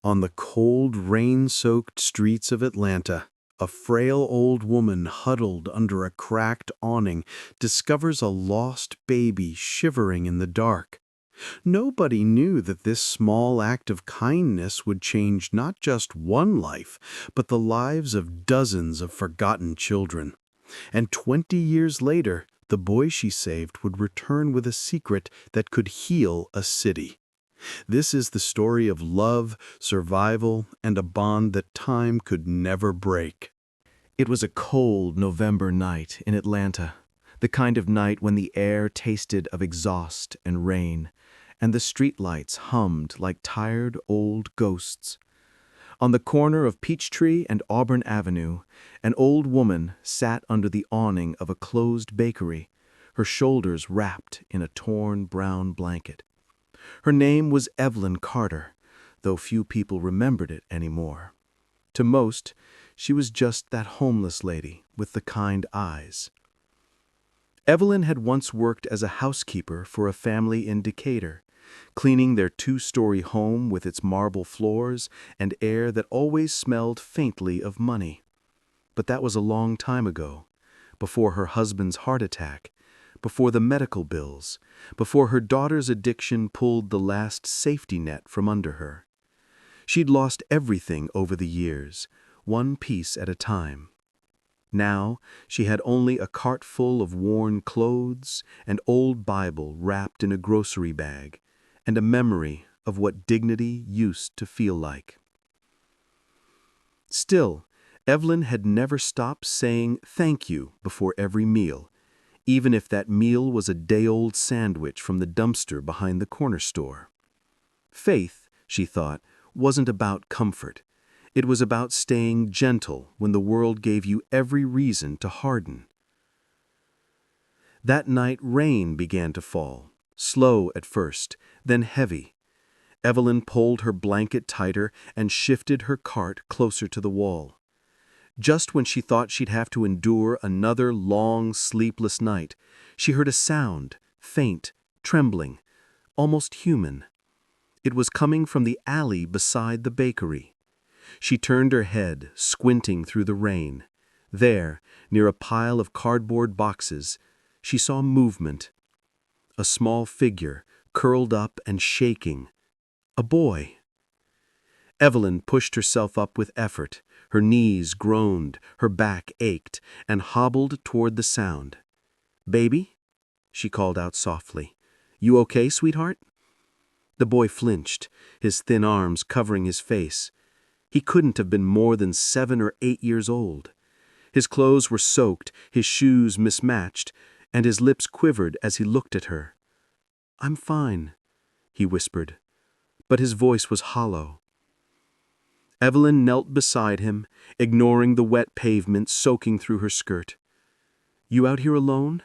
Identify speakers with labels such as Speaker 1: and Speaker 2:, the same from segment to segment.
Speaker 1: On the cold, rain-soaked streets of Atlanta, a frail old woman huddled under a cracked awning discovers a lost baby shivering in the dark. Nobody knew that this small act of kindness would change not just one life, but the lives of dozens of forgotten children. And 20 years later, the boy she saved would return with a secret that could heal a city. This is the story of love, survival, and a bond that time could never break.
Speaker 2: It was a cold November night in Atlanta, the kind of night when the air tasted of exhaust and rain, and the streetlights hummed like tired old ghosts. On the corner of Peachtree and Auburn Avenue, an old woman sat under the awning of a closed bakery, her shoulders wrapped in a torn brown blanket. Her name was Evelyn Carter, though few people remembered it anymore. To most, she was just that homeless lady with the kind eyes. Evelyn had once worked as a housekeeper for a family in Decatur, cleaning their two-story home with its marble floors and air that always smelled faintly of money. But that was a long time ago, before her husband's heart attack, before the medical bills, before her daughter's addiction pulled the last safety net from under her. She'd lost everything over the years, one piece at a time. Now she had only a cart full of worn clothes, an old Bible wrapped in a grocery bag, and a memory of what dignity used to feel like. Still, Evelyn had never stopped saying thank you before every meal, even if that meal was a day-old sandwich from the dumpster behind the corner store. Faith, she thought, wasn't about comfort. It was about staying gentle when the world gave you every reason to harden. That night rain began to fall, slow at first, then heavy. Evelyn pulled her blanket tighter and shifted her cart closer to the wall. Just when she thought she'd have to endure another long, sleepless night, she heard a sound, faint, trembling, almost human. It was coming from the alley beside the bakery. She turned her head, squinting through the rain. There, near a pile of cardboard boxes, she saw movement. A small figure, curled up and shaking. A boy. Evelyn pushed herself up with effort. Her knees groaned, her back ached, and hobbled toward the sound. "Baby?" she called out softly. "You okay, sweetheart?" The boy flinched, his thin arms covering his face. He couldn't have been more than 7 or 8 years old. His clothes were soaked, his shoes mismatched, and his lips quivered as he looked at her. "I'm fine," he whispered, but his voice was hollow. Evelyn knelt beside him, ignoring the wet pavement soaking through her skirt. "You out here alone?"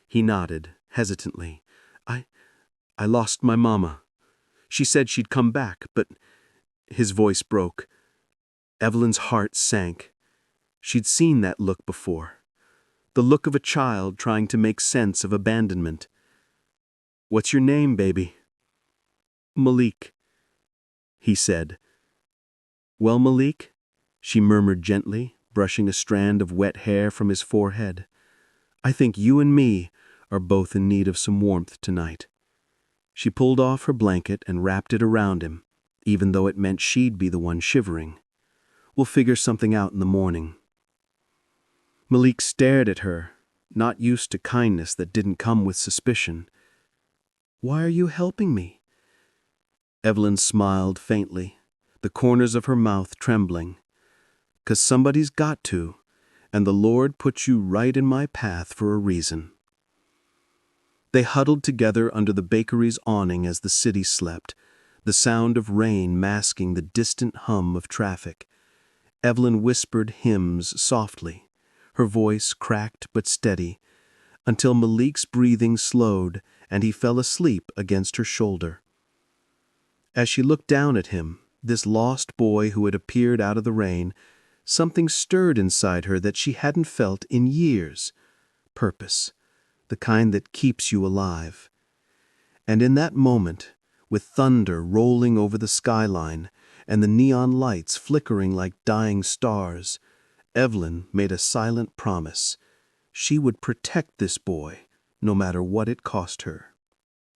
Speaker 2: He nodded, hesitantly. I lost my mama. She said she'd come back, but..." His voice broke. Evelyn's heart sank. She'd seen that look before. The look of a child trying to make sense of abandonment. "What's your name, baby?" "Malik," he said. "Well, Malik," she murmured gently, brushing a strand of wet hair from his forehead, "I think you and me are both in need of some warmth tonight." She pulled off her blanket and wrapped it around him, even though it meant she'd be the one shivering. "We'll figure something out in the morning." Malik stared at her, not used to kindness that didn't come with suspicion. "Why are you helping me?" Evelyn smiled faintly, the corners of her mouth trembling. "'Cause somebody's got to, and the Lord put you right in my path for a reason." They huddled together under the bakery's awning as the city slept, the sound of rain masking the distant hum of traffic. Evelyn whispered hymns softly, her voice cracked but steady, until Malik's breathing slowed and he fell asleep against her shoulder. As she looked down at him, this lost boy who had appeared out of the rain, something stirred inside her that she hadn't felt in years. Purpose, the kind that keeps you alive. And in that moment, with thunder rolling over the skyline and the neon lights flickering like dying stars, Evelyn made a silent promise. She would protect this boy, no matter what it cost her.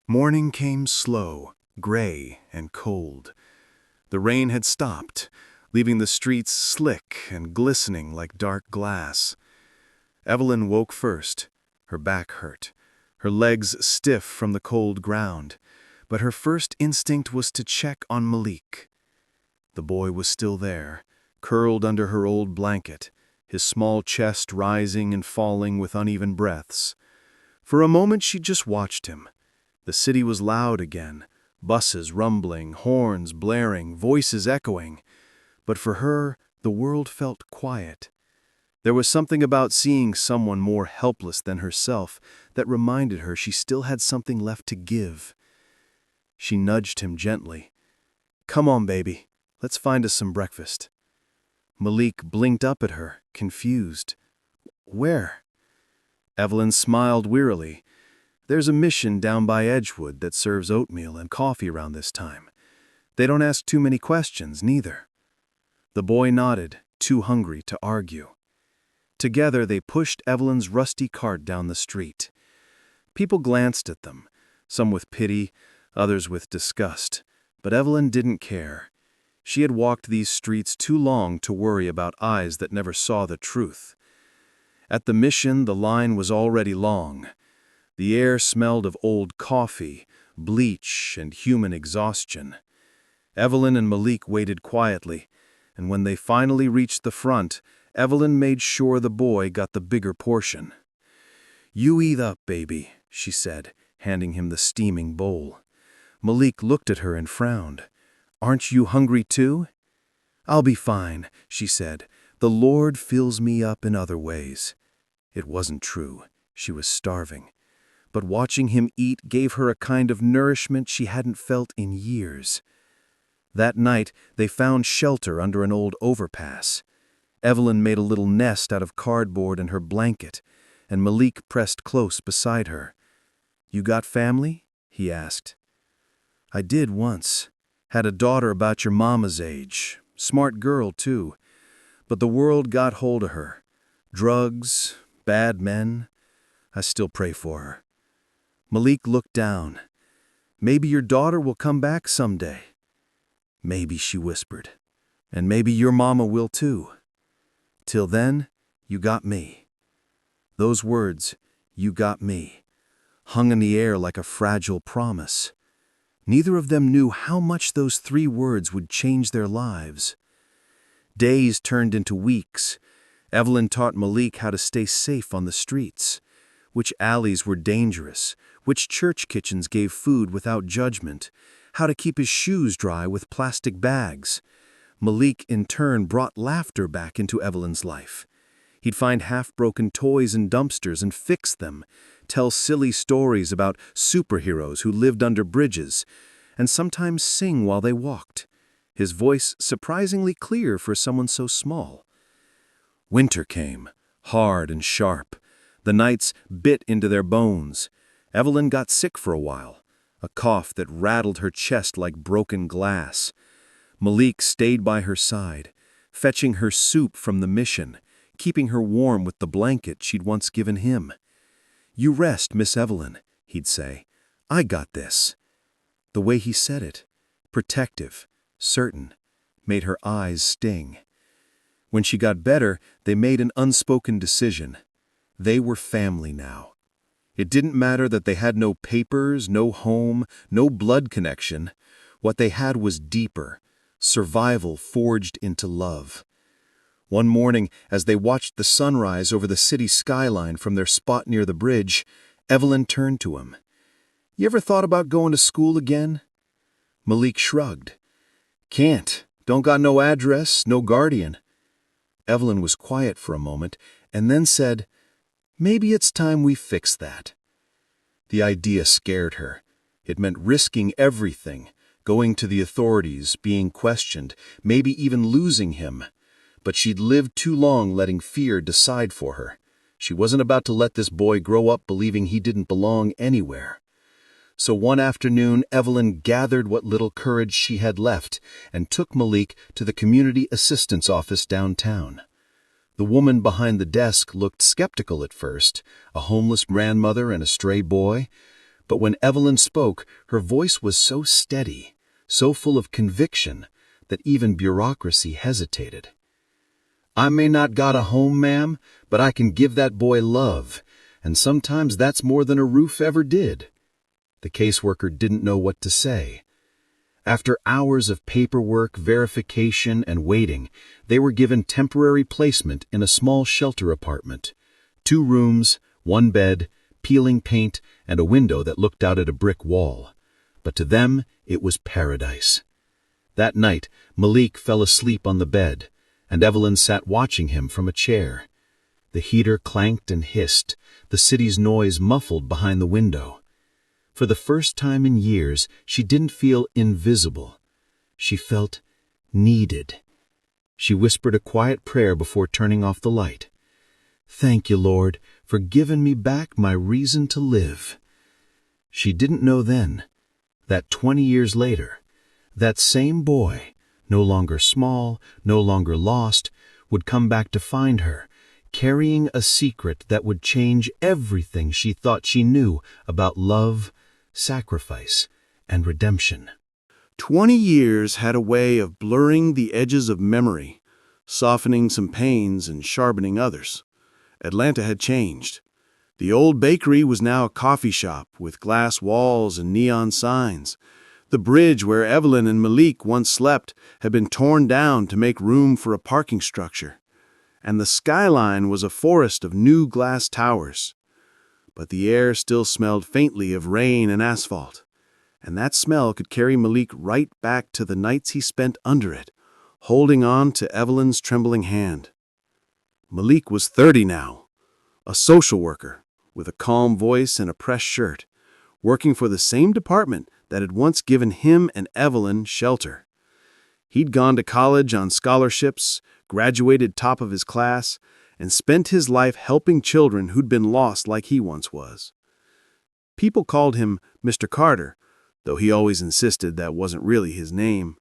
Speaker 3: Morning came slow, gray and cold. The rain had stopped, leaving the streets slick and glistening like dark glass. Evelyn woke first. Her back hurt, her legs stiff from the cold ground, but her first instinct was to check on Malik. The boy was still there, curled under her old blanket, his small chest rising and falling with uneven breaths. For a moment she just watched him. The city was loud again, buses rumbling, horns blaring, voices echoing. But for her, the world felt quiet. There was something about seeing someone more helpless than herself that reminded her she still had something left to give. She nudged him gently. "Come on, baby. Let's find us some breakfast." Malik blinked up at her, confused. "Where?" Evelyn smiled wearily. "There's a mission down by Edgewood that serves oatmeal and coffee around this time. They don't ask too many questions, neither." The boy nodded, too hungry to argue. Together they pushed Evelyn's rusty cart down the street. People glanced at them, some with pity, others with disgust, but Evelyn didn't care. She had walked these streets too long to worry about eyes that never saw the truth. At the mission, the line was already long. The air smelled of old coffee, bleach, and human exhaustion. Evelyn and Malik waited quietly, and when they finally reached the front, Evelyn made sure the boy got the bigger portion. "You eat up, baby," she said, handing him the steaming bowl. Malik looked at her and frowned. "Aren't you hungry too?" "I'll be fine," she said. "The Lord fills me up in other ways." It wasn't true. She was starving. But watching him eat gave her a kind of nourishment she hadn't felt in years. That night, they found shelter under an old overpass. Evelyn made a little nest out of cardboard and her blanket, and Malik pressed close beside her. "You got family?" he asked. "I did once. Had a daughter about your mama's age. Smart girl, too. But the world got hold of her. Drugs, bad men. I still pray for her." Malik looked down. "Maybe your daughter will come back someday." "Maybe," she whispered. "And maybe your mama will too. Till then, you got me." Those words, "you got me," hung in the air like a fragile promise. Neither of them knew how much those 3 words would change their lives. Days turned into weeks. Evelyn taught Malik how to stay safe on the streets, which alleys were dangerous, which church kitchens gave food without judgment, how to keep his shoes dry with plastic bags. Malik, in turn, brought laughter back into Evelyn's life. He'd find half-broken toys in dumpsters and fix them, tell silly stories about superheroes who lived under bridges, and sometimes sing while they walked, his voice surprisingly clear for someone so small. Winter came, hard and sharp. The nights bit into their bones. Evelyn got sick for a while, a cough that rattled her chest like broken glass. Malik stayed by her side, fetching her soup from the mission, keeping her warm with the blanket she'd once given him. "You rest, Miss Evelyn," he'd say. "I got this." The way he said it, protective, certain, made her eyes sting. When she got better, they made an unspoken decision. They were family now. It didn't matter that they had no papers, no home, no blood connection. What they had was deeper, survival forged into love. One morning, as they watched the sunrise over the city skyline from their spot near the bridge, Evelyn turned to him. "You ever thought about going to school again?" Malik shrugged. "Can't. Don't got no address, no guardian." Evelyn was quiet for a moment, and then said, "Maybe it's time we fix that." The idea scared her. It meant risking everything, going to the authorities, being questioned, maybe even losing him. But she'd lived too long letting fear decide for her. She wasn't about to let this boy grow up believing he didn't belong anywhere.
Speaker 2: So one afternoon, Evelyn gathered what little courage she had left and took Malik to the community assistance office downtown. The woman behind the desk looked skeptical at first, a homeless grandmother and a stray boy. But when Evelyn spoke, her voice was so steady, so full of conviction, that even bureaucracy hesitated. "I may not got a home, ma'am, but I can give that boy love, and sometimes that's more than a roof ever did." The caseworker didn't know what to say. After hours of paperwork, verification, and waiting, they were given temporary placement in a small shelter apartment. 2 rooms, 1 bed, peeling paint, and a window that looked out at a brick wall. But to them, it was paradise. That night, Malik fell asleep on the bed, and Evelyn sat watching him from a chair. The heater clanked and hissed, the city's noise muffled behind the window. For the first time in years, she didn't feel invisible. She felt needed. She whispered a quiet prayer before turning off the light. "Thank you, Lord, for giving me back my reason to live." She didn't know then that 20 years later, that same boy, no longer small, no longer lost, would come back to find her, carrying a secret that would change everything she thought she knew about love, sacrifice, and redemption.
Speaker 1: 20 years had a way of blurring the edges of memory, softening some pains and sharpening others. Atlanta had changed. The old bakery was now a coffee shop with glass walls and neon signs. The bridge where Evelyn and Malik once slept had been torn down to make room for a parking structure. And the skyline was a forest of new glass towers. But the air still smelled faintly of rain and asphalt, and that smell could carry Malik right back to the nights he spent under it, holding on to Evelyn's trembling hand. Malik was 30 now, a social worker with a calm voice and a pressed shirt, working for the same department that had once given him and Evelyn shelter. He'd gone to college on scholarships, graduated top of his class, and spent his life helping children who'd been lost like he once was. People called him Mr. Carter, though he always insisted that wasn't really his name.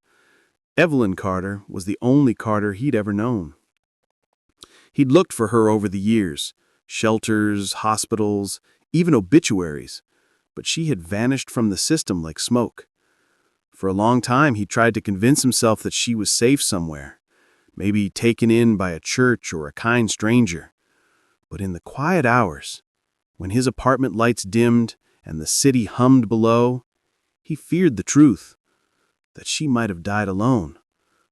Speaker 1: Evelyn Carter was the only Carter he'd ever known. He'd looked for her over the years, shelters, hospitals, even obituaries, but she had vanished from the system like smoke. For a long time, he tried to convince himself that she was safe somewhere, maybe taken in by a church or a kind stranger. But in the quiet hours, when his apartment lights dimmed and the city hummed below, he feared the truth, that she might have died alone,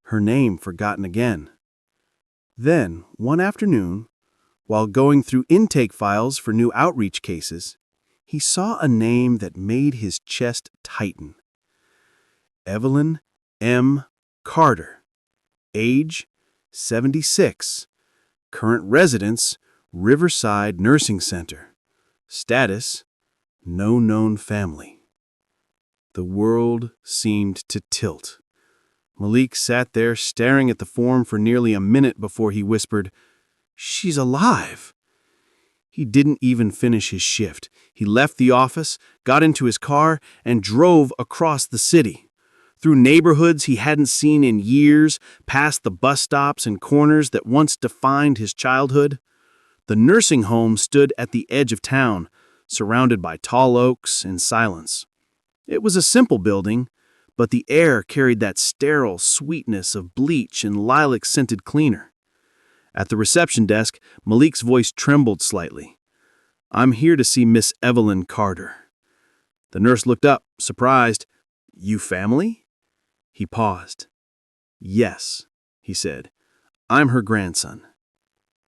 Speaker 1: her name forgotten again. Then, one afternoon, while going through intake files for new outreach cases, he saw a name that made his chest tighten. Evelyn M. Carter. Age, 76. Current residence, Riverside Nursing Center. Status, no known family. The world seemed to tilt. Malik sat there staring at the form for nearly a minute before he whispered, "She's alive." He didn't even finish his shift. He left the office, got into his car, and drove across the city. Through neighborhoods he hadn't seen in years, past the bus stops and corners that once defined his childhood. The nursing home stood at the edge of town, surrounded by tall oaks and silence. It was a simple building, but the air carried that sterile sweetness of bleach and lilac-scented cleaner. At the reception desk, Malik's voice trembled slightly. "I'm here to see Miss Evelyn Carter." The nurse looked up, surprised. "You family?" He paused. "Yes," he said. "I'm her grandson."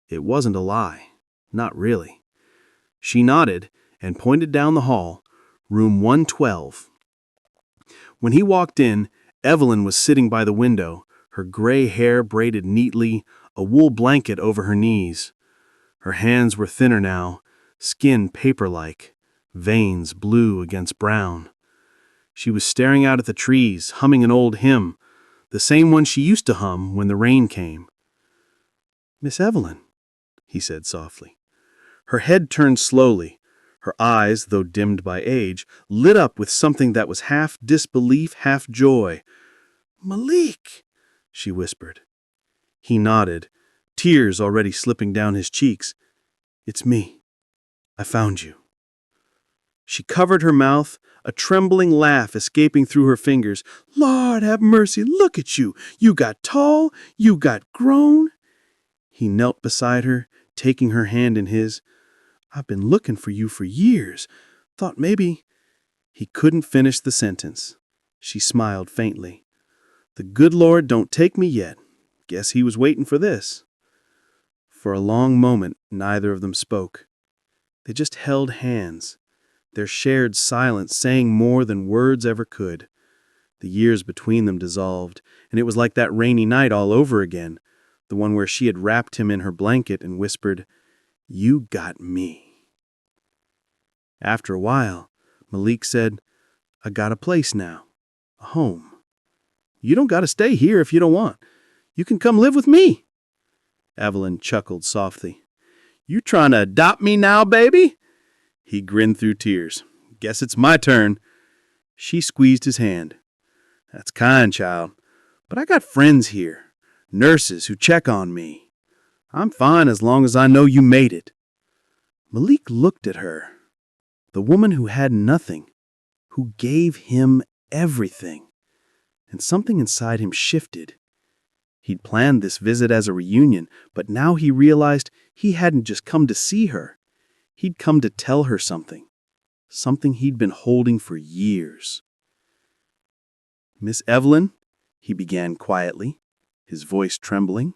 Speaker 1: It wasn't a lie. Not really. She nodded and pointed down the hall, room 112. When he walked in, Evelyn was sitting by the window, her gray hair braided neatly, a wool blanket over her knees. Her hands were thinner now, skin paper-like, veins blue against brown. She was staring out at the trees, humming an old hymn, the same one she used to hum when the rain came. "Miss Evelyn," he said softly. Her head turned slowly,
Speaker 2: Her eyes, though dimmed by age, lit up with something that was half disbelief, half joy. "Malik," she whispered. He nodded, tears already slipping down his cheeks. "It's me. I found you." She covered her mouth, a trembling laugh escaping through her fingers. "Lord have mercy, look at you. You got tall, you got grown." He knelt beside her, taking her hand in his. "I've been looking for you for years. Thought maybe—" He couldn't finish the sentence. She smiled faintly. "The good Lord don't take me yet. Guess he was waiting for this." For a long moment, neither of them spoke. They just held hands, their shared silence saying more than words ever could. The years between them dissolved, and it was like that rainy night all over again, the one where she had wrapped him in her blanket and whispered, "You got me." After a while, Malik said, "I got a place now, a home. You don't got to stay here if you don't want. You can come live with me." Evelyn chuckled softly. "You trying to adopt me now, baby?" He grinned through tears. "Guess it's my turn." She squeezed his hand. "That's kind, child. But I got friends here, nurses who check on me. I'm fine as long as I know you made it." Malik looked at her. The woman who had nothing, who gave him everything. And something inside him shifted. He'd planned this visit as a reunion, but now he realized he hadn't just come to see her. He'd come to tell her something. Something he'd been holding for years. "Miss Evelyn," he began quietly, his voice trembling,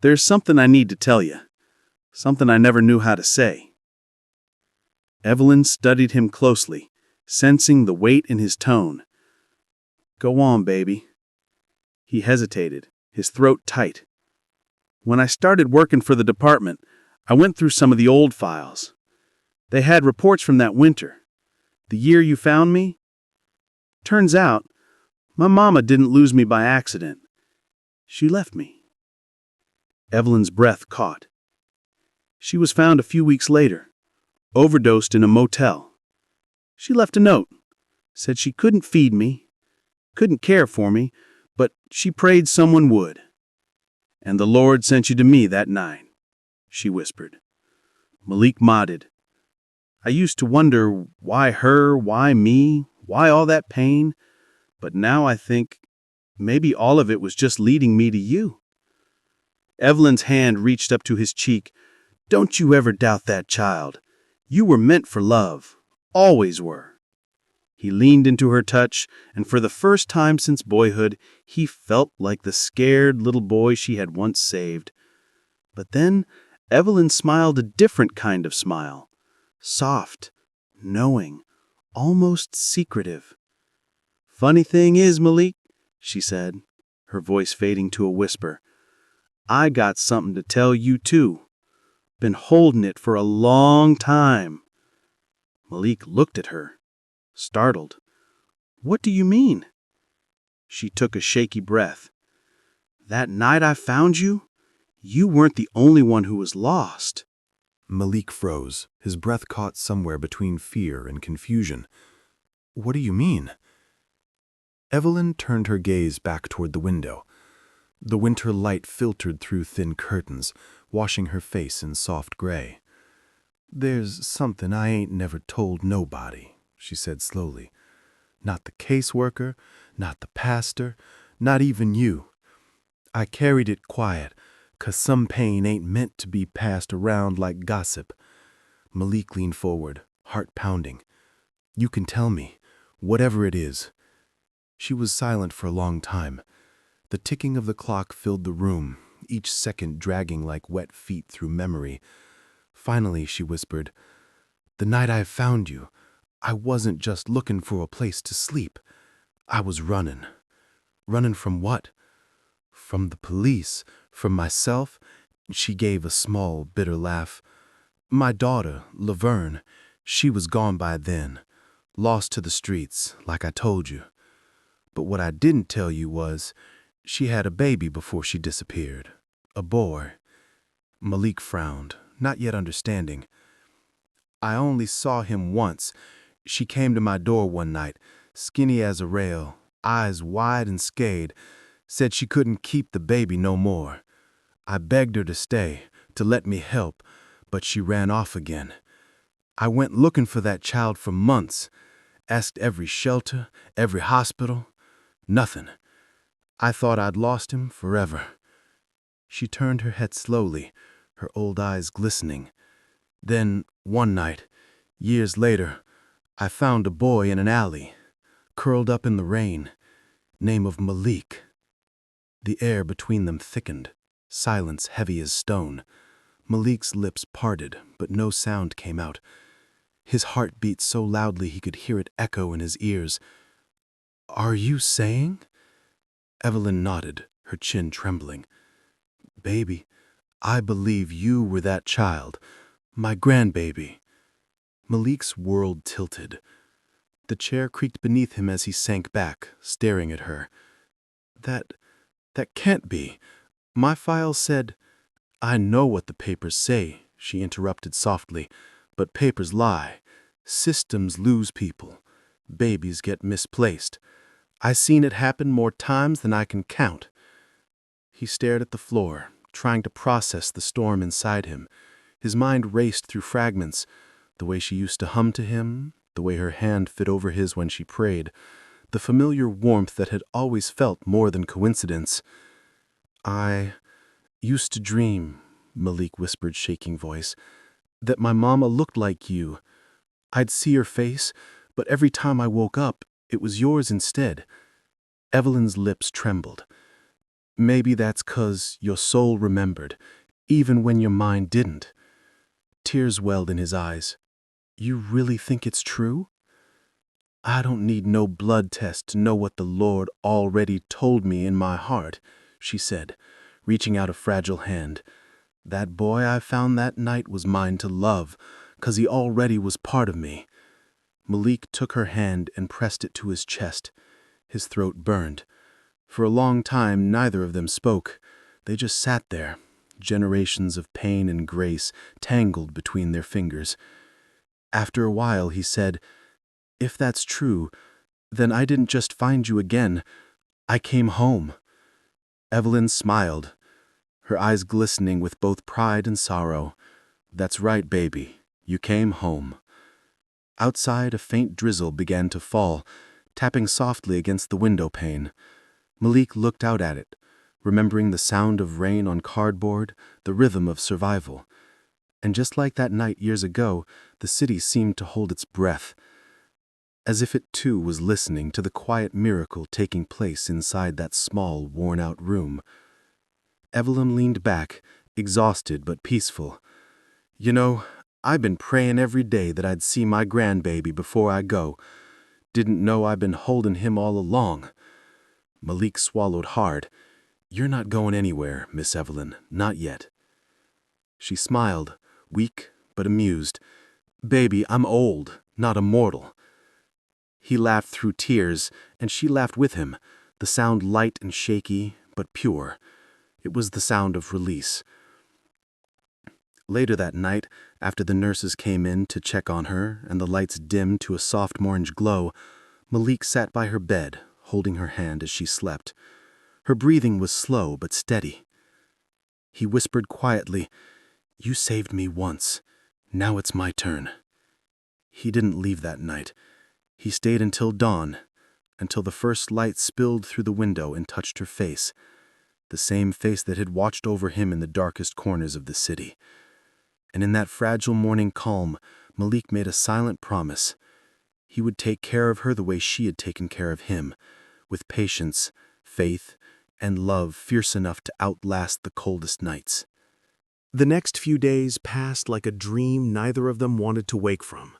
Speaker 2: "there's something I need to tell you. Something I never knew how to say." Evelyn studied him closely, sensing the weight in his tone. "Go on, baby." He hesitated, his throat tight. "When I started working for the department, I went through some of the old files. They had reports from that winter, the year you found me. Turns out, my mama didn't lose me by accident. She left me." Evelyn's breath caught. "She was found a few weeks later, overdosed in a motel. She left a note, said she couldn't feed me, couldn't care for me, but she prayed someone would. And the Lord sent you to me that night," she whispered. Malik nodded. "I used to wonder why her, why me, why all that pain, but now I think maybe all of it was just leading me to you." Evelyn's hand reached up to his cheek. "Don't you ever doubt that, child. You were meant for love, always were." He leaned into her touch, and for the first time since boyhood, he felt like the scared little boy she had once saved. But then Evelyn smiled a different kind of smile. Soft, knowing, almost secretive. "Funny thing is, Malik," she said, her voice fading to a whisper, "I got something to tell you too. Been holding it for a long time." Malik looked at her, startled. "What do you mean?" She took a shaky breath. "That night I found you, you weren't the only one who was lost."
Speaker 3: Malik froze, his breath caught somewhere between fear and confusion. "What do you mean?" Evelyn turned her gaze back toward the window. The winter light filtered through thin curtains, washing her face in soft gray. "There's something I ain't never told nobody," she said slowly. "Not the caseworker, not the pastor, not even you. I carried it quiet, 'cause some pain ain't meant to be passed around like gossip." Malik leaned forward, heart pounding. "You can tell me, whatever it is." She was silent for a long time. The ticking of the clock filled the room, each second dragging like wet feet through memory. Finally, she whispered, "The night I found you, I wasn't just looking for a place to sleep. I was running. Running from what? From the police, from myself." She gave a small, bitter laugh. "My daughter, Laverne, she was gone by then, lost to the streets, like I told you. But what I didn't tell you was, she had a baby before she disappeared. A boy." Malik frowned, not yet understanding. I only saw him once. She came to my door one night, skinny as a rail, eyes wide and scayed, said she couldn't keep the baby no more. I begged her to stay, to let me help, but she ran off again. I went looking for that child for months, asked every shelter, every hospital. Nothing. I thought I'd lost him forever. She turned her head slowly, her old eyes glistening. Then, one night, years later, I found a boy in an alley, curled up in the rain, name of Malik. The air between them thickened, silence heavy as stone. Malik's lips parted, but no sound came out. His heart beat so loudly he could hear it echo in his ears. "Are you saying?" Evelyn nodded, her chin trembling. "Baby, I believe you were that child, my grandbaby." Malik's world tilted. The chair creaked beneath him as he sank back, staring at her. That can't be. My file said—" "I know what the papers say," she interrupted softly, "but papers lie. Systems lose people. Babies get misplaced. I seen it happen more times than I can count." He stared at the floor, trying to process the storm inside him. His mind raced through fragments, the way she used to hum to him, the way her hand fit over his when she prayed, the familiar warmth that had always felt more than coincidence. "I used to dream," Malik whispered, shaking voice, "that my mama looked like you. I'd see her face, but every time I woke up, it was yours instead." Evelyn's lips trembled. "Maybe that's 'cause your soul remembered, even when your mind didn't." Tears welled in his eyes. "You really think it's true?" "I don't need no blood test to know what the Lord already told me in my heart," she said, reaching out a fragile hand. "That boy I found that night was mine to love, 'cause he already was part of me." Malik took her hand and pressed it to his chest. His throat burned. For a long time, neither of them spoke. They just sat there, generations of pain and grace tangled between their fingers. After a while, he said, "If that's true, then I didn't just find you again. I came home." Evelyn smiled, her eyes glistening with both pride and sorrow. "That's right, baby. You came home." Outside, a faint drizzle began to fall, tapping softly against the window pane. Malik looked out at it, remembering the sound of rain on cardboard, the rhythm of survival. And just like that night years ago, the city seemed to hold its breath, as if it too was listening to the quiet miracle taking place inside that small, worn-out room. Evelyn leaned back, exhausted but peaceful. "You know, I've been praying every day that I'd see my grandbaby before I go. Didn't know I've been holding him all along." Malik swallowed hard. "You're not going anywhere, Miss Evelyn, not yet." She smiled, weak but amused. "Baby, I'm old, not immortal." He laughed through tears, and she laughed with him, the sound light and shaky, but pure. It was the sound of release. Later that night, after the nurses came in to check on her and the lights dimmed to a soft orange glow, Malik sat by her bed, holding her hand as she slept. Her breathing was slow but steady. He whispered quietly, "You saved me once. Now it's my turn." He didn't leave that night. He stayed until dawn, until the first light spilled through the window and touched her face, the same face that had watched over him in the darkest corners of the city. And in that fragile morning calm, Malik made a silent promise. He would take care of her the way she had taken care of him, with patience, faith, and love fierce enough to outlast the coldest nights.
Speaker 1: The next few days passed like a dream neither of them wanted to wake from.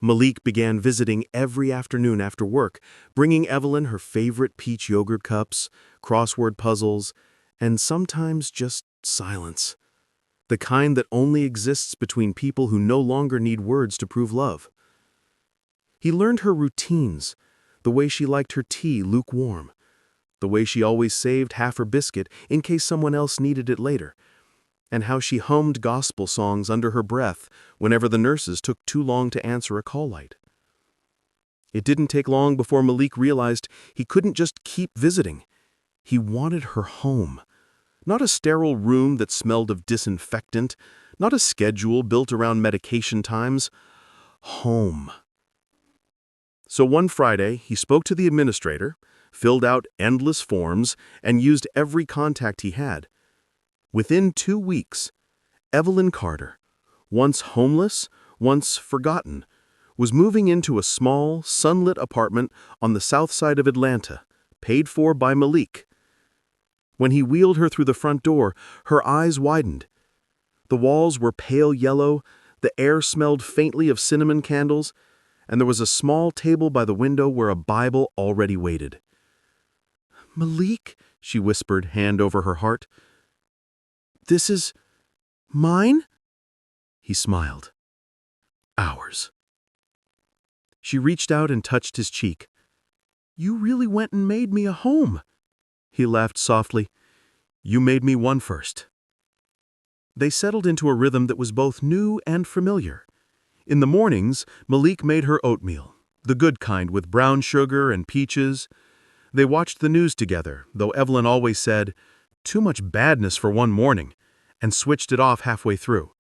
Speaker 1: Malik began visiting every afternoon after work, bringing Evelyn her favorite peach yogurt cups, crossword puzzles, and sometimes just silence. The kind that only exists between people who no longer need words to prove love. He learned her routines, the way she liked her tea lukewarm, the way she always saved half her biscuit in case someone else needed it later,
Speaker 2: and how she hummed gospel songs under her breath whenever the nurses took too long to answer a call light. It didn't take long before Malik realized he couldn't just keep visiting. He wanted her home. Not a sterile room that smelled of disinfectant, not a schedule built around medication times. Home. So one Friday, he spoke to the administrator, filled out endless forms, and used every contact he had. Within 2 weeks, Evelyn Carter, once homeless, once forgotten, was moving into a small, sunlit apartment on the south side of Atlanta, paid for by Malik. When he wheeled her through the front door, her eyes widened. The walls were pale yellow, the air smelled faintly of cinnamon candles, and there was a small table by the window where a Bible already waited. "Malik," she whispered, hand over her heart. "This is mine?" He smiled. "Ours." She reached out and touched his cheek. "You really went and made me a home." He laughed softly. "You made me one first." They settled into a rhythm that was both new and familiar. In the mornings, Malik made her oatmeal, the good kind with brown sugar and peaches. They watched the news together, though Evelyn always said, "Too much badness for one morning," and switched it off halfway through.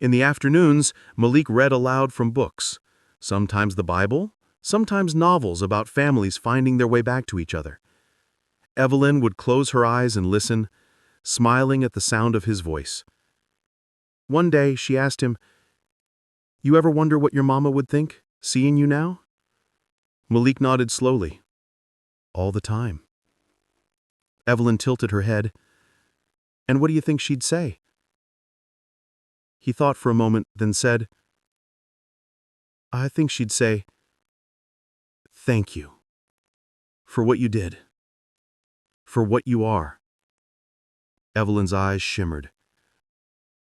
Speaker 2: In the afternoons, Malik read aloud from books, sometimes the Bible, sometimes novels about families finding their way back to each other. Evelyn would close her eyes and listen, smiling at the sound of his voice. One day, she asked him, "You ever wonder what your mama would think, seeing you now?" Malik nodded slowly. "All the time." Evelyn tilted her head. "And what do you think she'd say?" He thought for a moment, then said, "I think she'd say, 'Thank you for what you did, for what you are.'" Evelyn's eyes shimmered.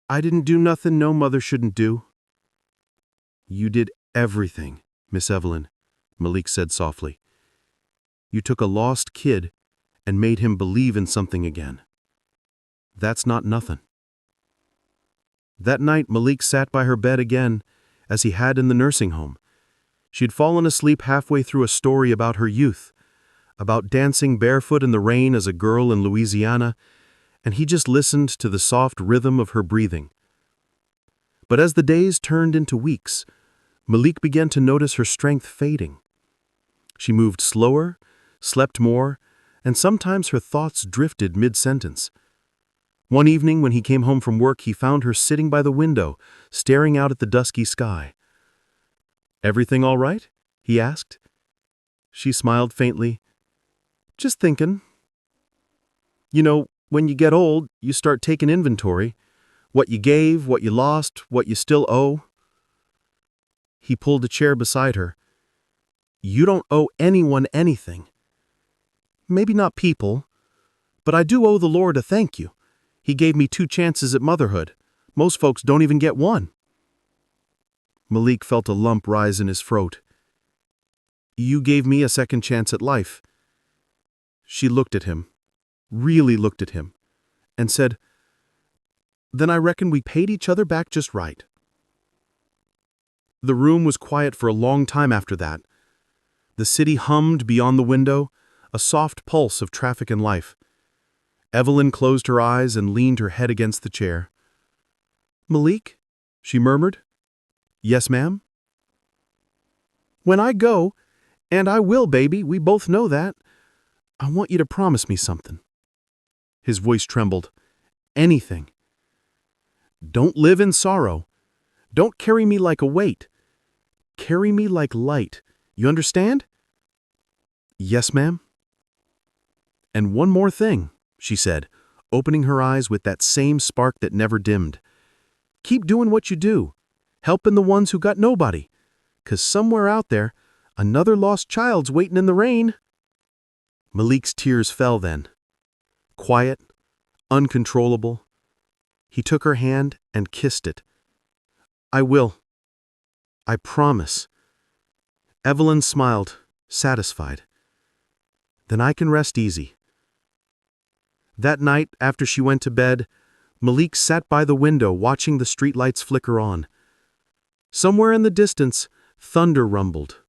Speaker 2: "I didn't do nothing no mother shouldn't do." "You did everything, Miss Evelyn," Malik said softly. "You took a lost kid and made him believe in something again. That's not nothing." That night, Malik sat by her bed again, as he had in the nursing home. She'd fallen asleep halfway through a story about her youth, about dancing barefoot in the rain as a girl in Louisiana, and he just listened to the soft rhythm of her breathing. But as the days turned into weeks, Malik began to notice her strength fading. She moved slower, slept more, and sometimes her thoughts drifted mid-sentence. One evening when he came home from work, he found her sitting by the window, staring out at the dusky sky. "Everything all right?" he asked. She smiled faintly. "Just thinking. You know, when you get old, you start taking inventory. What you gave, what you lost, what you still owe." He pulled a chair beside her. "You don't owe anyone anything. Maybe not people, but I do owe the Lord a thank you. He gave me 2 chances at motherhood. Most folks don't even get one." Malik felt a lump rise in his throat. "You gave me a second chance at life." She looked at him, really looked at him, and said, "Then I reckon we paid each other back just right." The room was quiet for a long time after that. The city hummed beyond the window, a soft pulse of traffic and life. Evelyn closed her eyes and leaned her head against the chair. "Malik," she murmured. "Yes, ma'am?" "When I go, and I will, baby, we both know that, I want you to promise me something." His voice trembled. "Anything. Don't live in sorrow. Don't carry me like a weight. Carry me like light. You understand?" "Yes, ma'am." "And one more thing," she said, opening her eyes with that same spark that never dimmed. "Keep doing what you do, helping the ones who got nobody, 'cause somewhere out there, another lost child's waiting in the rain." Malik's tears fell then. Quiet, uncontrollable. He took her hand and kissed it. "I will. I promise." Evelyn smiled, satisfied. "Then I can rest easy." That night, after she went to bed, Malik sat by the window watching the streetlights flicker on. Somewhere in the distance, thunder rumbled.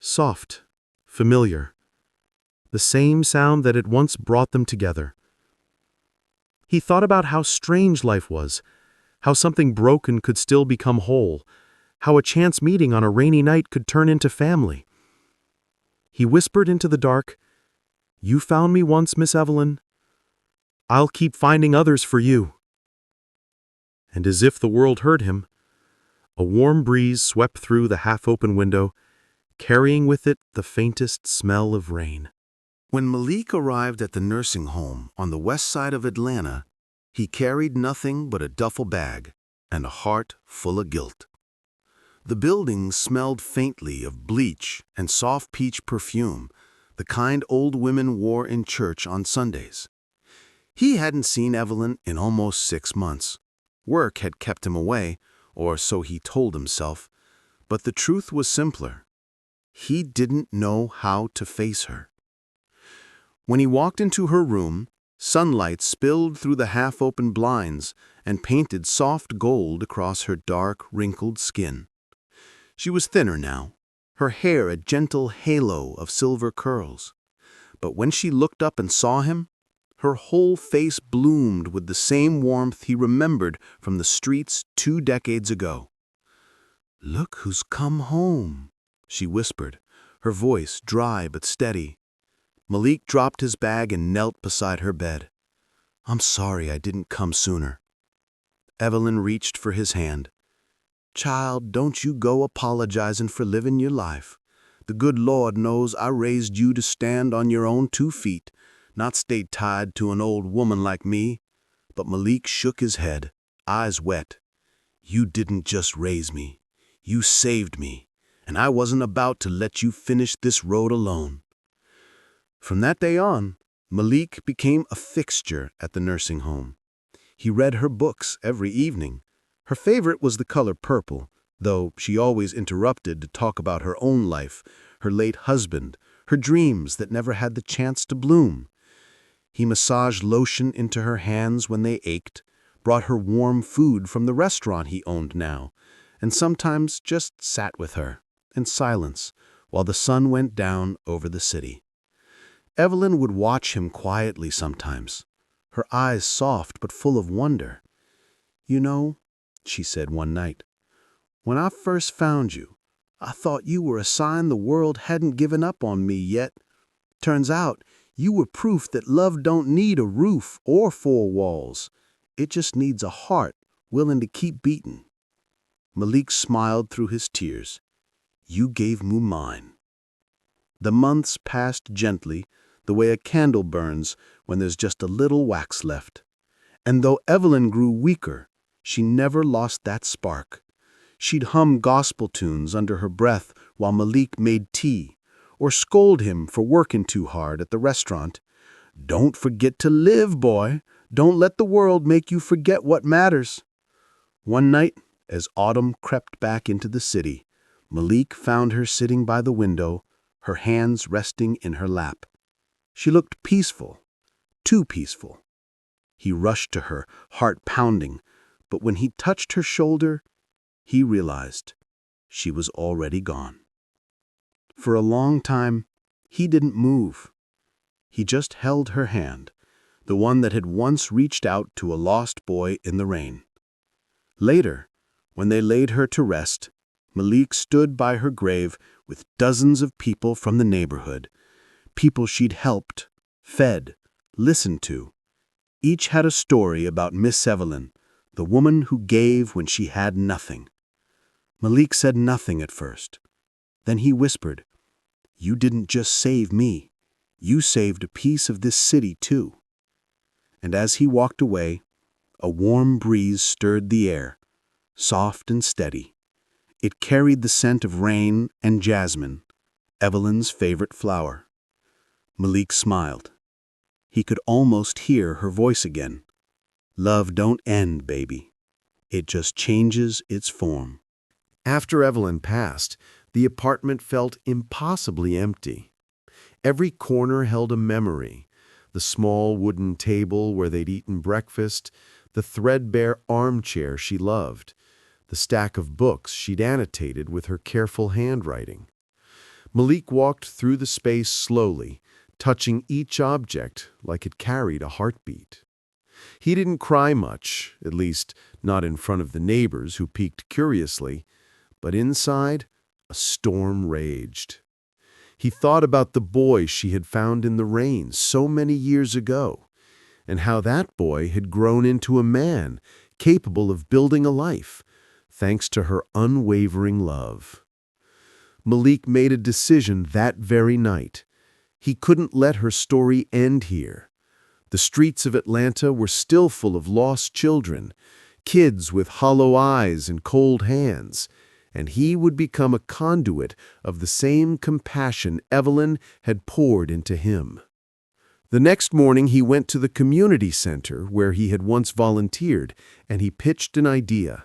Speaker 2: Soft, familiar. The same sound that had once brought them together. He thought about how strange life was, how something broken could still become whole, how a chance meeting on a rainy night could turn into family. He whispered into the dark, "You found me once, Miss Evelyn. I'll keep finding others for you." And as if the world heard him, a warm breeze swept through the half-open window, carrying with it the faintest smell of rain.
Speaker 1: When Malik arrived at the nursing home on the west side of Atlanta, he carried nothing but a duffel bag and a heart full of guilt. The building smelled faintly of bleach and soft peach perfume, the kind old women wore in church on Sundays. He hadn't seen Evelyn in almost 6 months. Work had kept him away, or so he told himself, but the truth was simpler. He didn't know how to face her. When he walked into her room, sunlight spilled through the half-open blinds and painted soft gold across her dark, wrinkled skin. She was thinner now, her hair a gentle halo of silver curls. But when she looked up and saw him, her whole face bloomed with the same warmth he remembered from the streets 2 decades ago. "Look who's come home," she whispered, her voice dry but steady. Malik dropped his bag and knelt beside her bed. "I'm sorry I didn't come sooner." Evelyn reached for his hand. "Child, don't you go apologizing for living your life. The good Lord knows I raised you to stand on your own 2 feet, not stay tied to an old woman like me." But Malik shook his head, eyes wet. "You didn't just raise me. You saved me, and I wasn't about to let you finish this road alone." From that day on, Malik became a fixture at the nursing home. He read her books every evening. Her favorite was The Color Purple, though she always interrupted to talk about her own life, her late husband, her dreams that never had the chance to bloom. He massaged lotion into her hands when they ached, brought her warm food from the restaurant he owned now, and sometimes just sat with her, in silence, while the sun went down over the city. Evelyn would watch him quietly sometimes, her eyes soft but full of wonder. "You know," she said one night, "when I first found you, I thought you were a sign the world hadn't given up on me yet. Turns out, you were proof that love don't need a roof or 4 walls. It just needs a heart willing to keep beating." Malik smiled through his tears. "You gave me mine." The months passed gently, the way a candle burns when there's just a little wax left. And though Evelyn grew weaker, she never lost that spark. She'd hum gospel tunes under her breath while Malik made tea, or scold him for working too hard at the restaurant. "Don't forget to live, boy. Don't let the world make you forget what matters." One night, as autumn crept back into the city, Malik found her sitting by the window, her hands resting in her lap. She looked peaceful, too peaceful. He rushed to her, heart pounding, but when he touched her shoulder, he realized she was already gone. For a long time, he didn't move. He just held her hand, the one that had once reached out to a lost boy in the rain. Later, when they laid her to rest, Malik stood by her grave with dozens of people from the neighborhood, people she'd helped, fed, listened to. Each had a story about Miss Evelyn, the woman who gave when she had nothing. Malik said nothing at first. Then he whispered, "You didn't just save me. You saved a piece of this city, too." And as he walked away, a warm breeze stirred the air, soft and steady. It carried the scent of rain and jasmine, Evelyn's favorite flower. Malik smiled. He could almost hear her voice again. "Love don't end, baby. It just changes its form." After Evelyn passed, the apartment felt impossibly empty. Every corner held a memory. The small wooden table where they'd eaten breakfast, the threadbare armchair she loved, the stack of books she'd annotated with her careful handwriting. Malik walked through the space slowly, touching each object like it carried a heartbeat. He didn't cry much, at least not in front of the neighbors who peeked curiously, but inside, a storm raged. He thought about the boy she had found in the rain so many years ago, and how that boy had grown into a man capable of building a life, thanks to her unwavering love. Malik made a decision that very night. He couldn't let her story end here. The streets of Atlanta were still full of lost children, kids with hollow eyes and cold hands, and he would become a conduit of the same compassion Evelyn had poured into him. The next morning he went to the community center where he had once volunteered, and he pitched an idea: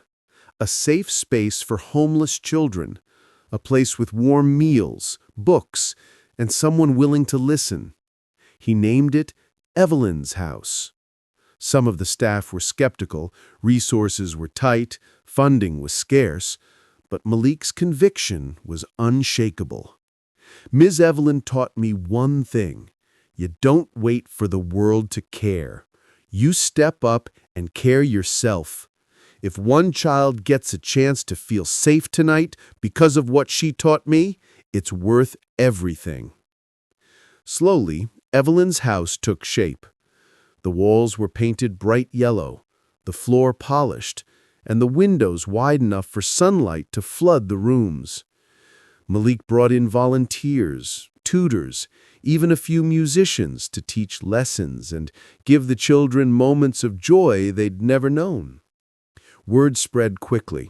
Speaker 1: a safe space for homeless children, a place with warm meals, books, and someone willing to listen. He named it Evelyn's House. Some of the staff were skeptical, resources were tight, funding was scarce, but Malik's conviction was unshakable. Ms. Evelyn taught me one thing: you don't wait for the world to care. You step up and care yourself. If one child gets a chance to feel safe tonight because of what she taught me, it's worth everything. Slowly, Evelyn's house took shape. The walls were painted bright yellow, the floor polished, and the windows wide enough for sunlight to flood the rooms. Malik brought in volunteers, tutors, even a few musicians to teach lessons and give the children moments of joy they'd never known. Word spread quickly.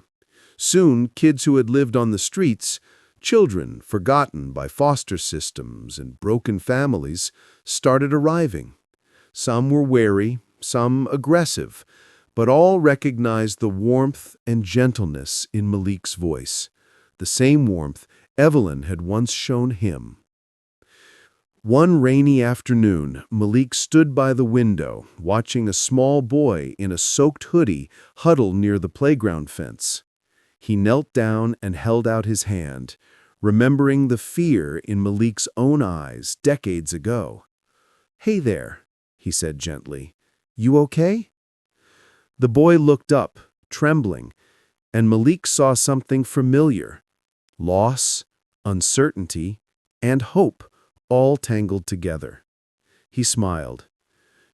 Speaker 1: Soon, kids who had lived on the streets, children forgotten by foster systems and broken families, started arriving. Some were wary, some aggressive, but all recognized the warmth and gentleness in Malik's voice, the same warmth Evelyn had once shown him. One rainy afternoon, Malik stood by the window, watching a small boy in a soaked hoodie huddle near the playground fence. He knelt down and held out his hand, remembering the fear in Malik's own eyes decades ago. "Hey there," he said gently. "You okay?" The boy looked up, trembling, and Malik saw something familiar: loss, uncertainty, and hope, all tangled together. He smiled.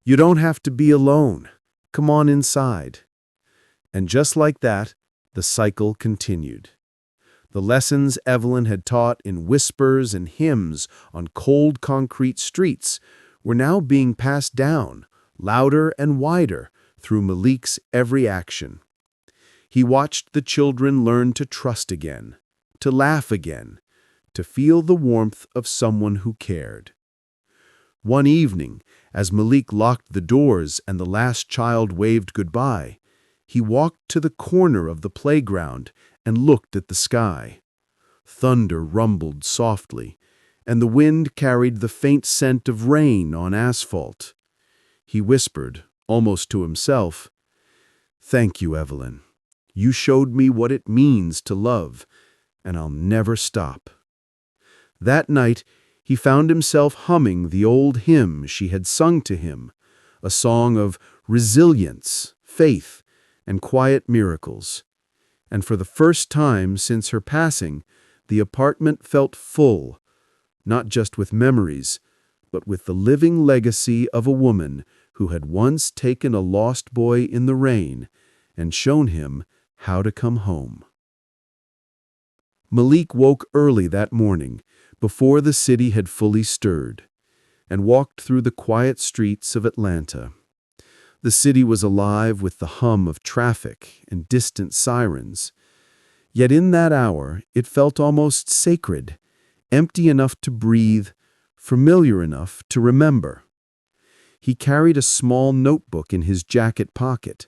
Speaker 1: "You don't have to be alone. Come on inside." And just like that, the cycle continued. The lessons Evelyn had taught in whispers and hymns on cold concrete streets were now being passed down, louder and wider, through Malik's every action. He watched the children learn to trust again, to laugh again, to feel the warmth of someone who cared. One evening, as Malik locked the doors and the last child waved goodbye, he walked to the corner of the playground and looked at the sky. Thunder rumbled softly, and the wind carried the faint scent of rain on asphalt. He whispered, almost to himself, "Thank you, Evelyn. You showed me what it means to love, and I'll never stop." That night, he found himself humming the old hymn she had sung to him, a song of resilience, faith, and quiet miracles. And for the first time since her passing, the apartment felt full, not just with memories, but with the living legacy of a woman who had once taken a lost boy in the rain and shown him how to come home. Malik woke early that morning, before the city had fully stirred, and walked through the quiet streets of Atlanta. The city was alive with the hum of traffic and distant sirens. Yet in that hour, it felt almost sacred, empty enough to breathe, familiar enough to remember. He carried a small notebook in his jacket pocket,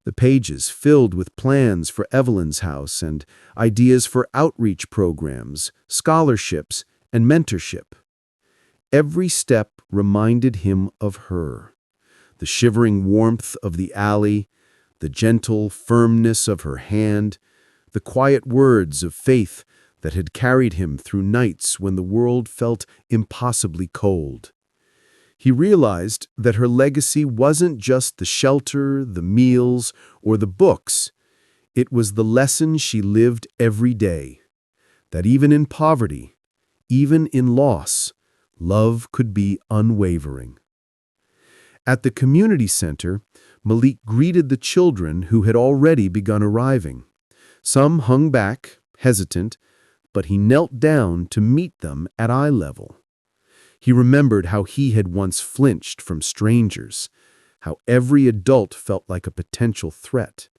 Speaker 1: the pages filled with plans for Evelyn's house and ideas for outreach programs, scholarships, and mentorship. Every step reminded him of her,
Speaker 2: The shivering warmth of the alley, the gentle firmness of her hand, the quiet words of faith that had carried him through nights when the world felt impossibly cold. He realized that her legacy wasn't just the shelter, the meals, or the books. It was the lesson she lived every day, that even in poverty, even in loss, love could be unwavering. At the community center, Malik greeted the children who had already begun arriving. Some hung back, hesitant, but he knelt down to meet them at eye level. He remembered how he had once flinched from strangers, how every adult felt like a potential threat.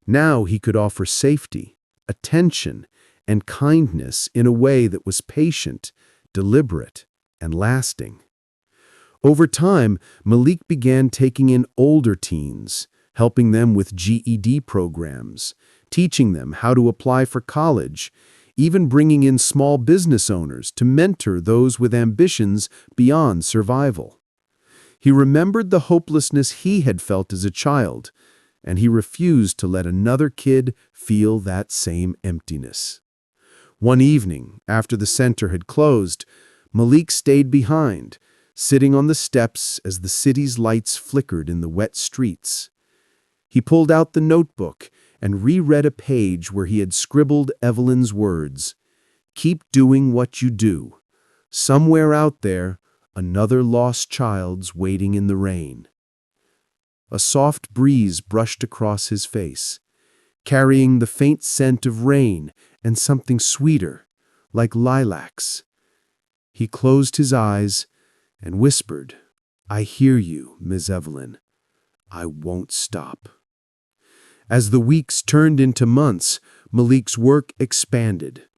Speaker 2: Now he could offer safety, attention, and kindness in a way that was patient, deliberate, and lasting. Over time, Malik began taking in older teens, helping them with GED programs, teaching them how to apply for college, even bringing in small business owners to mentor those with ambitions beyond survival. He remembered the hopelessness he had felt as a child, and he refused to let another kid feel that same emptiness. One evening, after the center had closed, Malik stayed behind, sitting on the steps as the city's lights flickered in the wet streets. He pulled out the notebook and reread a page where he had scribbled Evelyn's words, "Keep doing what you do. Somewhere out there, another lost child's waiting in the rain." A soft breeze brushed across his face, carrying the faint scent of rain and something sweeter, like lilacs. He closed his eyes and whispered, "I hear you, Miss Evelyn. I won't stop." As the weeks turned into months, Malik's work expanded.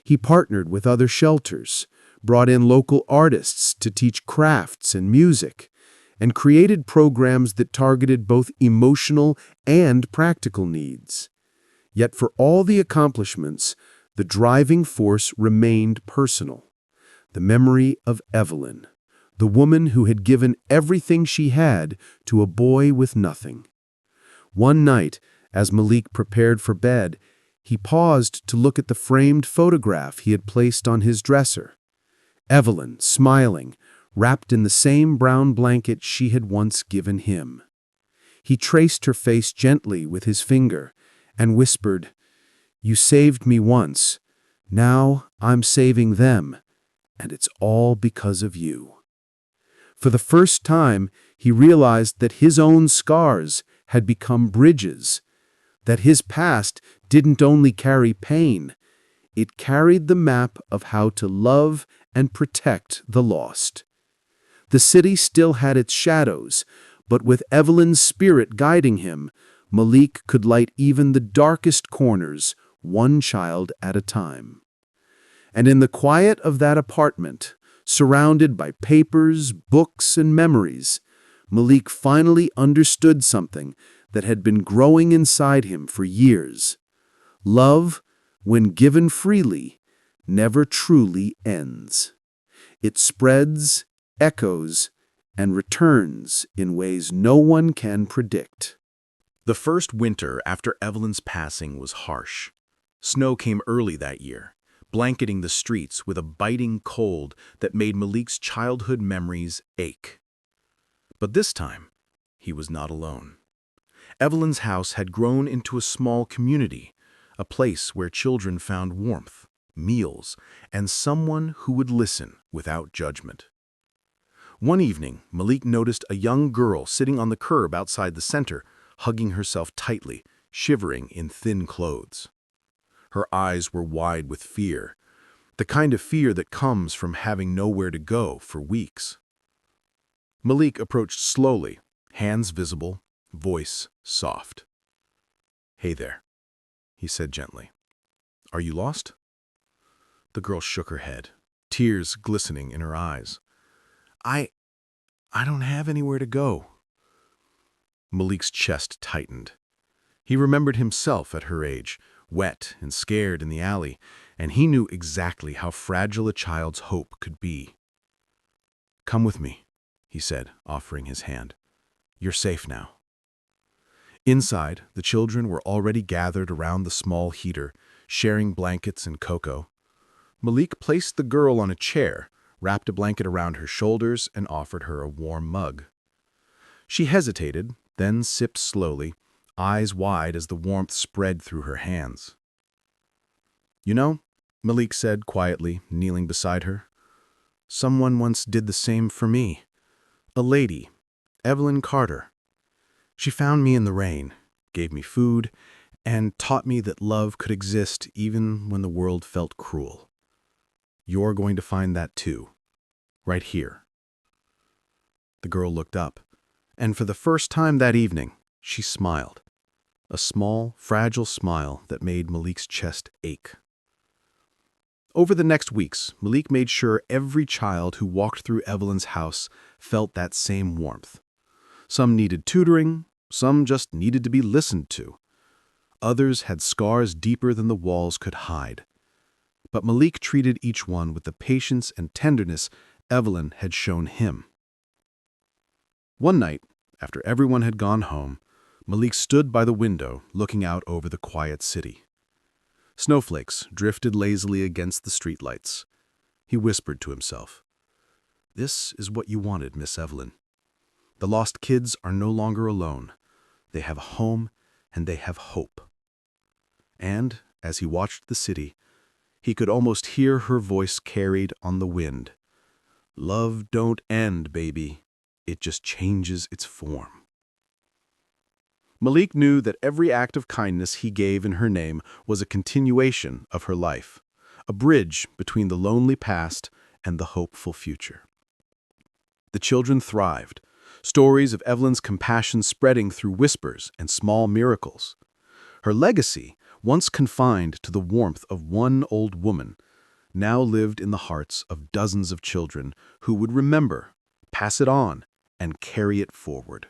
Speaker 2: He partnered with other shelters, brought in local artists to teach crafts and music, and created programs that targeted both emotional and practical needs. Yet for all the accomplishments, the driving force remained personal. The memory of Evelyn, the woman who had given everything she had to a boy with nothing. One night, as Malik prepared for bed, he paused to look at the framed photograph he had placed on his dresser. Evelyn, smiling, wrapped in the same brown blanket she had once given him. He traced her face gently with his finger and whispered, "You saved me once. Now I'm saving them, and it's all because of you." For the first time, he realized that his own scars had become bridges, that his past didn't only carry pain, it carried the map of how to love and protect the lost. The city still had its shadows, but with Evelyn's spirit guiding him, Malik could light even the darkest corners, one child at a time. And in the quiet of that apartment, surrounded by papers, books, and memories, Malik finally understood something that had been growing inside him for years. Love, when given freely, never truly ends. It spreads, echoes, and returns in ways no one can predict.
Speaker 1: The first winter after Evelyn's passing was harsh. Snow came early that year, blanketing the streets with a biting cold that made Malik's childhood memories ache. But this time, he was not alone. Evelyn's house had grown into a small community, a place where children found warmth, meals, and someone who would listen without judgment. One evening, Malik noticed a young girl sitting on the curb outside the center, hugging herself tightly, shivering in thin clothes. Her eyes were wide with fear, the kind of fear that comes from having nowhere to go for weeks. Malik approached slowly, hands visible, voice soft. "Hey there," he said gently. "Are you lost?" The girl shook her head, tears glistening in her eyes. I don't have anywhere to go." Malik's chest tightened. He remembered himself at her age, wet and scared in the alley, and he knew exactly how fragile a child's hope could be. "Come with me," he said, offering his hand.
Speaker 3: You're safe now." Inside, the children were already gathered around the small heater, sharing blankets and cocoa. Malik placed the girl on a chair, wrapped a blanket around her shoulders, and offered her a warm mug. She hesitated, then sipped slowly, eyes wide as the warmth spread through her hands. "You know," Malik said quietly, kneeling beside her, "someone once did the same for me. A lady, Evelyn Carter. She found me in the rain, gave me food, and taught me that love could exist even when the world felt cruel. You're going to find that too, right here." The girl looked up, and for the first time that evening, she smiled. A small, fragile smile that made Malik's chest ache. Over the next weeks, Malik made sure every child who walked through Evelyn's house felt that same warmth. Some needed tutoring, some just needed to be listened to. Others had scars deeper than the walls could hide. But Malik treated each one with the patience and tenderness Evelyn had shown him. One night, after everyone had gone home, Malik stood by the window looking out over the quiet city. Snowflakes drifted lazily against the streetlights. He whispered to himself, "This is what you wanted, Miss Evelyn. The lost kids are no longer alone. They have a home and they have hope." And, as he watched the city, he could almost hear her voice carried on the wind. "Love don't end, baby. It just changes its form." Malik knew that every act of kindness he gave in her name was a continuation of her life, a bridge between the lonely past and the hopeful future. The children thrived, stories of Evelyn's compassion spreading through whispers and small miracles. Her legacy, once confined to the warmth of one old woman, now lived in the hearts of dozens of children who would remember, pass it on, and carry it forward.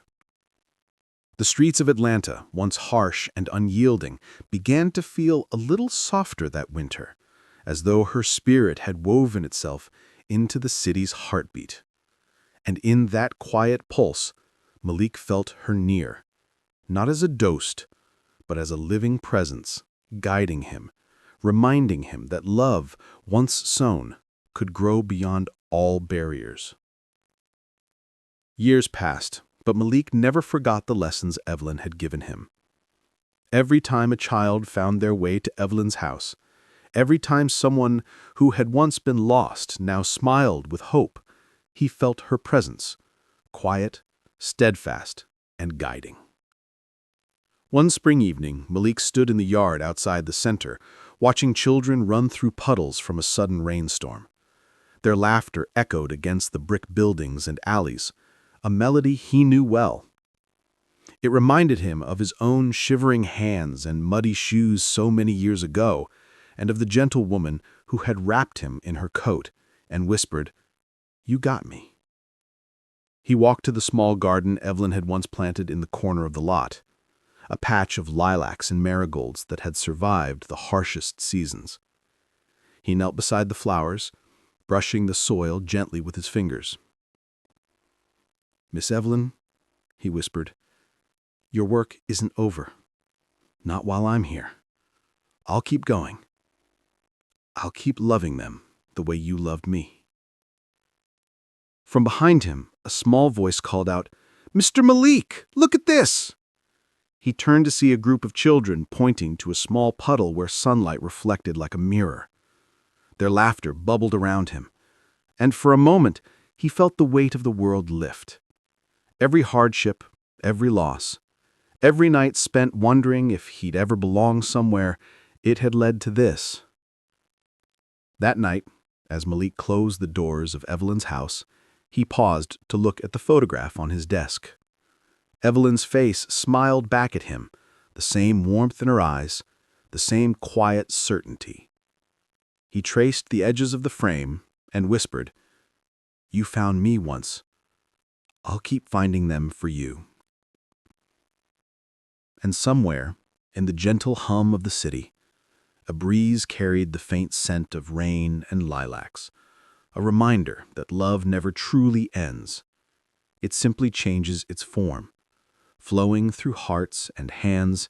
Speaker 3: The streets of Atlanta, once harsh and unyielding, began to feel a little softer that winter, as though her spirit had woven itself into the city's heartbeat. And in that quiet pulse, Malik felt her near, not as a ghost, but as a living presence, guiding him, reminding him that love, once sown, could grow beyond all barriers. Years passed, but Malik never forgot the lessons Evelyn had given him. Every time a child found their way to Evelyn's house, every time someone who had once been lost now smiled with hope, he felt her presence, quiet, steadfast, and guiding. One spring evening, Malik stood in the yard outside the center, watching children run through puddles from a sudden rainstorm. Their laughter echoed against the brick buildings and alleys, a melody he knew well. It reminded him of his own shivering hands and muddy shoes so many years ago, and of the gentle woman who had wrapped him in her coat and whispered, "You got me." He walked to the small garden Evelyn had once planted in the corner of the lot, a patch of lilacs and marigolds that had survived the harshest seasons. He knelt beside the flowers, brushing the soil gently with his fingers. "Miss Evelyn," he whispered, "your work isn't over. Not while I'm here. I'll keep going. I'll keep loving them the way you loved me." From behind him, a small voice called out, "Mr. Malik, look at this!" He turned to see a group of children pointing to a small puddle where sunlight reflected like a mirror. Their laughter bubbled around him, and for a moment he felt the weight of the world lift. Every hardship, every loss, every night spent wondering if he'd ever belong somewhere, it had led to this. That night, as Malik closed the doors of Evelyn's house, he paused to look at the photograph on his desk. Evelyn's face smiled back at him, the same warmth in her eyes, the same quiet certainty. He traced the edges of the frame and whispered, "You found me once. I'll keep finding them for you." And somewhere, in the gentle hum of the city, a breeze carried the faint scent of rain and lilacs, a reminder that love never truly ends. It simply changes its form,
Speaker 2: flowing through hearts and hands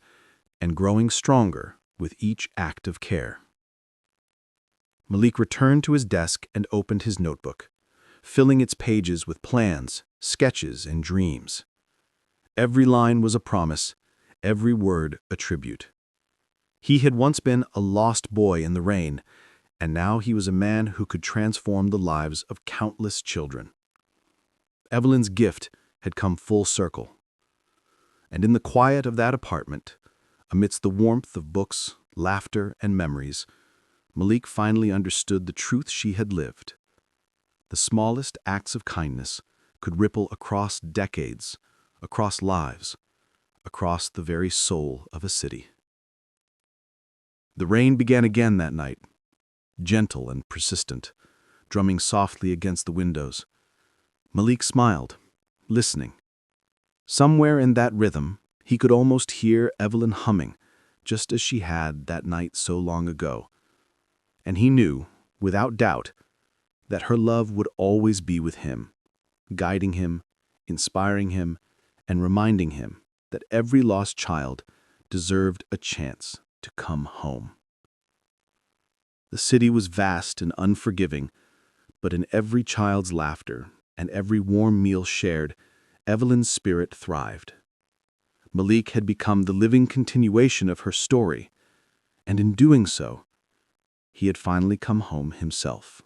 Speaker 2: and growing stronger with each act of care. Malik returned to his desk and opened his notebook, filling its pages with plans, sketches, and dreams. Every line was a promise, every word a tribute. He had once been a lost boy in the rain, and now he was a man who could transform the lives of countless children. Evelyn's gift had come full circle. And in the quiet of that apartment, amidst the warmth of books, laughter, and memories, Malik finally understood the truth she had lived. The smallest acts of kindness could ripple across decades, across lives, across the very soul of a city. The rain began again that night, gentle and persistent, drumming softly against the windows. Malik smiled, listening. Somewhere in that rhythm, he could almost hear Evelyn humming, just as she had that night so long ago. And he knew, without doubt, that her love would always be with him, guiding him, inspiring him, and reminding him that every lost child deserved a chance to come home. The city was vast and unforgiving, but in every child's laughter and every warm meal shared, Evelyn's spirit thrived. Malik had become the living continuation of her story, and in doing so, he had finally come home himself.